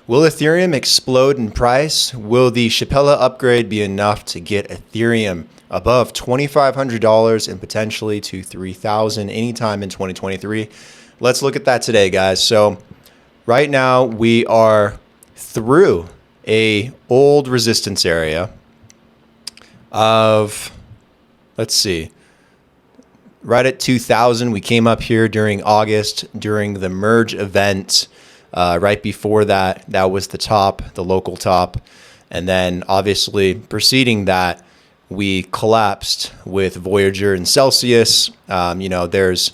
Will Ethereum explode in price? Will the Shapella upgrade be enough to get Ethereum above $2,500 and potentially to $3,000 anytime in 2023? Let's look at that today, guys. So right now we are through a old resistance area of, let's see, right at 2,000. We came up here during August during the merge event. Right before that, that was the top, the local top. And then obviously preceding that, we collapsed with Voyager and Celsius. There's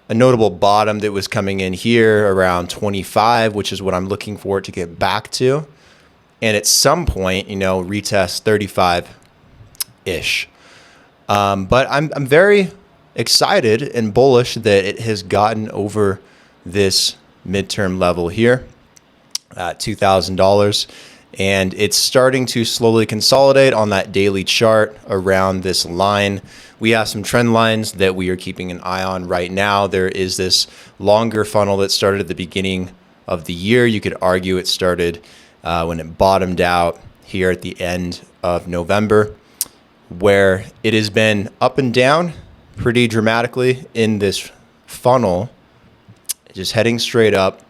a notable bottom that was coming in here around 25, which is what I'm looking for it to get back to. And at some point, retest 35-ish. But I'm very excited and bullish that it has gotten over this midterm level here at $2,000, and it's starting to slowly consolidate on that daily chart around this line. We have some trend lines that we are keeping an eye on right now. There is this longer funnel that started at the beginning of the year. You could argue it started when it bottomed out here at the end of November, where it has been up and down pretty dramatically in this funnel, just heading straight up,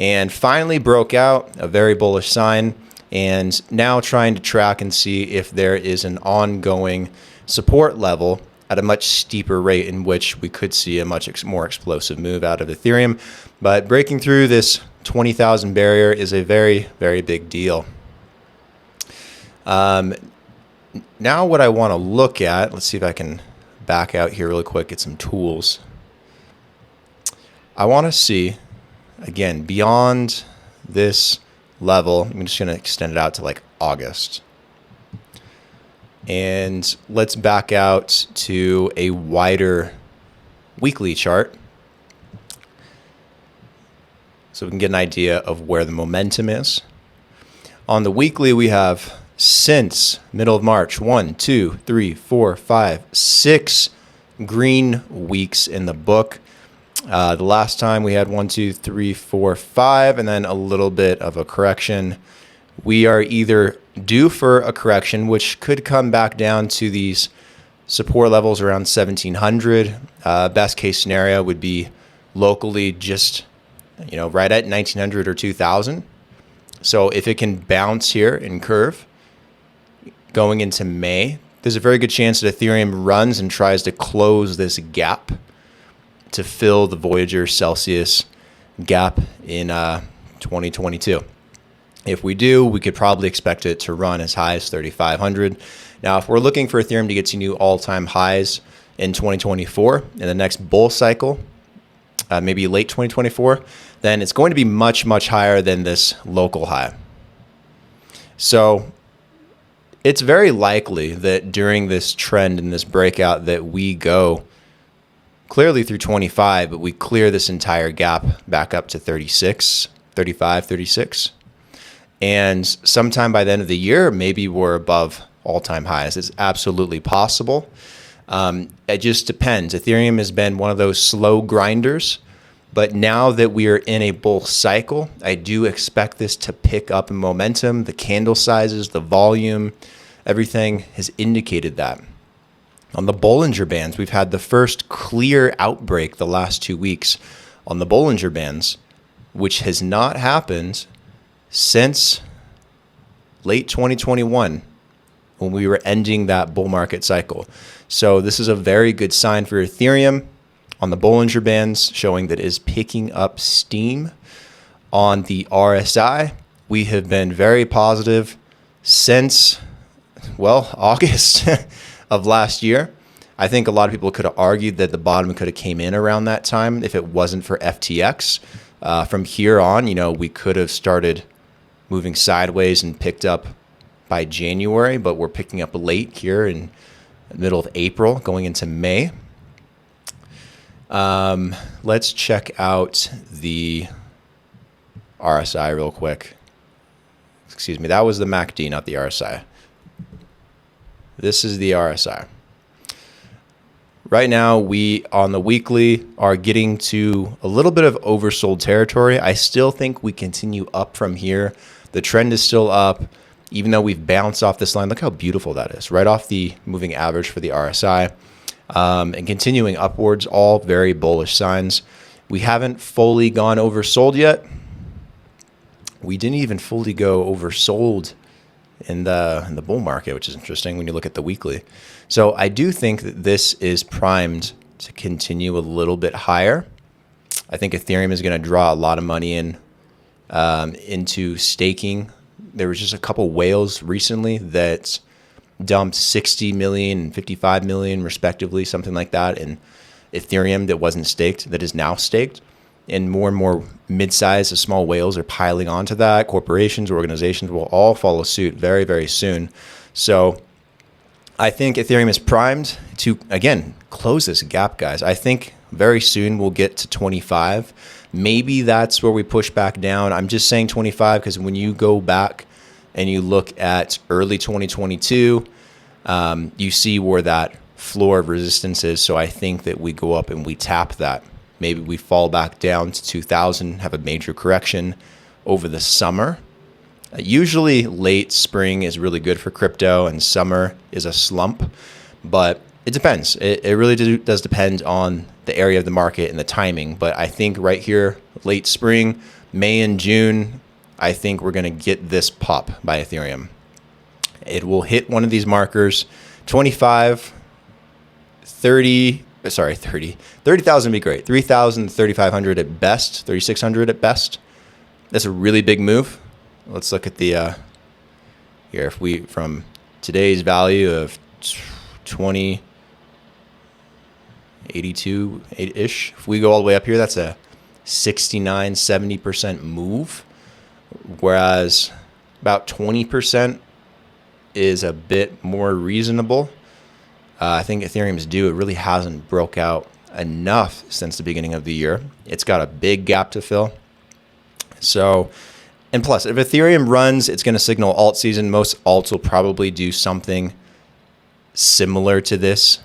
and finally broke out, a very bullish sign, and now trying to track and see if there is an ongoing support level at a much steeper rate in which we could see a much more explosive move out of Ethereum. But breaking through this 20,000 barrier is a very, very big deal. Now what I want to look at, let's see if I can back out here really quick, get some tools. I want to see, again, beyond this level, I'm just going to extend it out to like August. And let's back out to a wider weekly chart so we can get an idea of where the momentum is. On the weekly, we have since middle of March, 1, 2, 3, 4, 5, 6 green weeks in the book. The last time we had 1, 2, 3, 4, 5, and then a little bit of a correction. We are either due for a correction, which could come back down to these support levels around 1,700. Best case scenario would be locally just, right at 1,900 or 2,000. So if it can bounce here and curve going into May, there's a very good chance that Ethereum runs and tries to close this gap to fill the Voyager Celsius gap in 2022. If we do, we could probably expect it to run as high as 3,500. Now, if we're looking for Ethereum to get to new all-time highs in 2024, in the next bull cycle, maybe late 2024, then it's going to be much, much higher than this local high. So it's very likely that during this trend and this breakout that we go clearly through 25, but we clear this entire gap back up to 36, 35, 36. And sometime by the end of the year, maybe we're above all-time highs. It's absolutely possible. It just depends. Ethereum has been one of those slow grinders, but now that we are in a bull cycle, I do expect this to pick up in momentum. The candle sizes, the volume, everything has indicated that. On the Bollinger Bands, we've had the first clear outbreak the last 2 weeks on the Bollinger Bands, which has not happened since late 2021 when we were ending that bull market cycle. So this is a very good sign for Ethereum on the Bollinger Bands, showing that it is picking up steam. On the RSI, we have been very positive since, August of last year. I think a lot of people could have argued that the bottom could have came in around that time if it wasn't for FTX. From here on, we could have started moving sideways and picked up by January, but we're picking up late here in the middle of April going into May. Let's check out the RSI real quick. Excuse me, that was the MACD, not the RSI. This is the RSI. right now we on the weekly are getting to a little bit of oversold territory. I still think we continue up from here. The trend is still up, even though we've bounced off this line. Look how beautiful that is, right off the moving average for the RSI, and continuing upwards, all very bullish signs. We haven't fully gone oversold yet. We didn't even fully go oversold in the bull market, which is interesting when you look at the weekly. So I do think that this is primed to continue a little bit higher. I think Ethereum is going to draw a lot of money into staking. There was just a couple whales recently that dumped 60 million and 55 million respectively, something like that, in Ethereum that wasn't staked, that is now staked. And more mid-sized to small whales are piling onto that. Corporations, organizations will all follow suit very, very soon. So I think Ethereum is primed to, again, close this gap, guys. I think very soon we'll get to 25. Maybe that's where we push back down. I'm just saying 25 because when you go back and you look at early 2022, you see where that floor of resistance is. So I think that we go up and we tap that. Maybe we fall back down to 2,000, have a major correction over the summer. Usually late spring is really good for crypto and summer is a slump, but it depends. It really does depend on the area of the market and the timing. But I think right here, late spring, May and June, I think we're going to get this pop by Ethereum. It will hit one of these markers, 25, 30. Sorry, 30,000 would be great. 3,000, 3,500 at best, 3,600 at best. That's a really big move. Let's look at the, here, if we, from today's value of 2082-ish, if we go all the way up here, that's a 69, 70% move. Whereas about 20% is a bit more reasonable. I think Ethereum is due. It really hasn't broke out enough since the beginning of the year. It's got a big gap to fill. So, and plus, if Ethereum runs, it's going to signal alt season. Most alts will probably do something similar to this.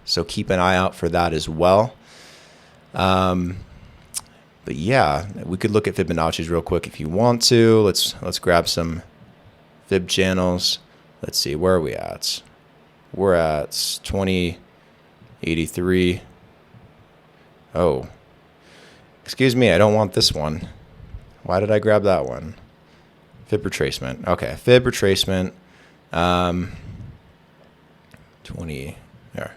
So keep an eye out for that as well. But yeah, we could look at Fibonacci's real quick if you want to. Let's grab some Fib channels. Let's see, where are we at? We're at 2083. Oh, excuse me, I don't want this one. Why did I grab that one? Fib retracement. Okay, Fib retracement. 20 there.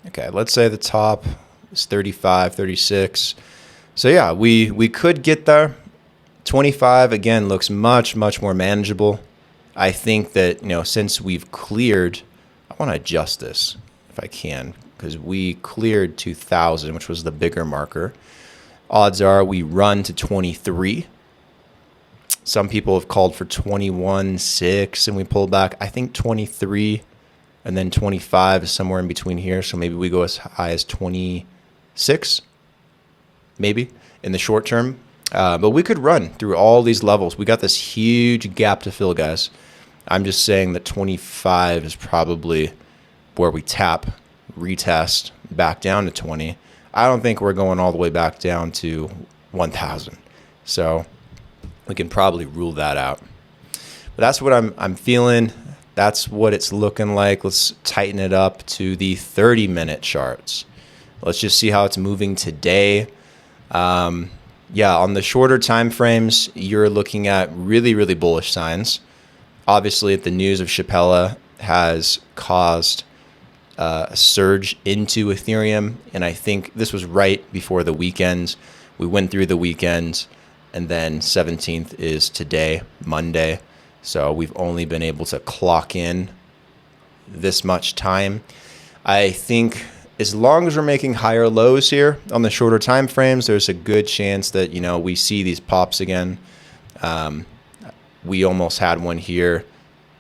Okay, let's say the top is 35, 36. So yeah, we could get there. 25 again looks much more manageable. I think that, since we've cleared, I want to adjust this if I can, because we cleared 2,000, which was the bigger marker. Odds are we run to 23. Some people have called for 21.6 and we pull back. I think 23 and then 25 is somewhere in between here. So maybe we go as high as 26, maybe in the short term. But we could run through all these levels. We got this huge gap to fill, guys. I'm just saying that 25 is probably where we tap, retest, back down to 20. I don't think we're going all the way back down to 1,000. So we can probably rule that out. But that's what I'm feeling. That's what it's looking like. Let's tighten it up to the 30-minute charts. Let's just see how it's moving today. Yeah, on the shorter time frames, you're looking at really bullish signs. Obviously, the news of Shapella has caused a surge into Ethereum, and I think this was right before the weekend. We went through the weekend, and then 17th is today, Monday. So we've only been able to clock in this much time. I think as long as we're making higher lows here on the shorter time frames, there's a good chance that, we see these pops again. We almost had one here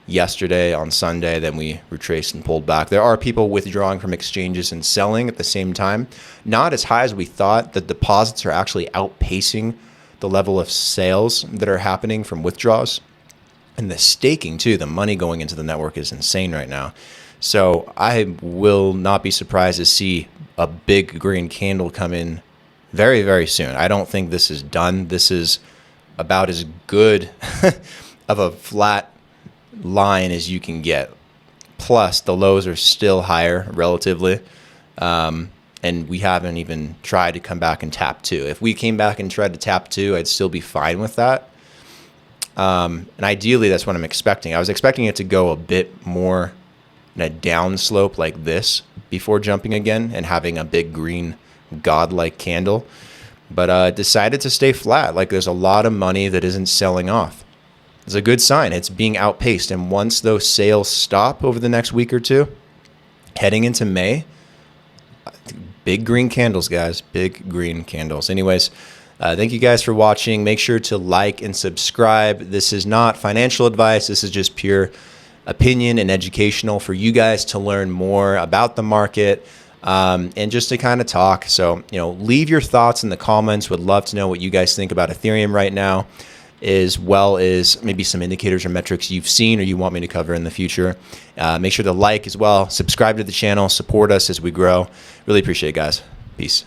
yesterday on Sunday, then we retraced and pulled back. There are people withdrawing from exchanges and selling at the same time. Not as high as we thought. The deposits are actually outpacing the level of sales that are happening from withdrawals. And the staking too, the money going into the network is insane right now. So I will not be surprised to see a big green candle come in very, very soon. I don't think this is done. This is about as good of a flat line as you can get. Plus, the lows are still higher relatively. And we haven't even tried to come back and tap 2. If we came back and tried to tap 2, I'd still be fine with that. And ideally, that's what I'm expecting. I was expecting it to go a bit more in a down slope like this before jumping again and having a big green godlike candle. But decided to stay flat. Like there's a lot of money that isn't selling off. It's a good sign. It's being outpaced. And once those sales stop over the next week or two, heading into May, big green candles, guys. Big green candles. Anyways, thank you guys for watching. Make sure to like and subscribe. This is not financial advice. This is just pure opinion and educational for you guys to learn more about the market and just to kind of talk. So, leave your thoughts in the comments. Would love to know what you guys think about Ethereum right now, as well as maybe some indicators or metrics you've seen or you want me to cover in the future. Make sure to like as well, subscribe to the channel, support us as we grow. Really appreciate it, guys. Peace.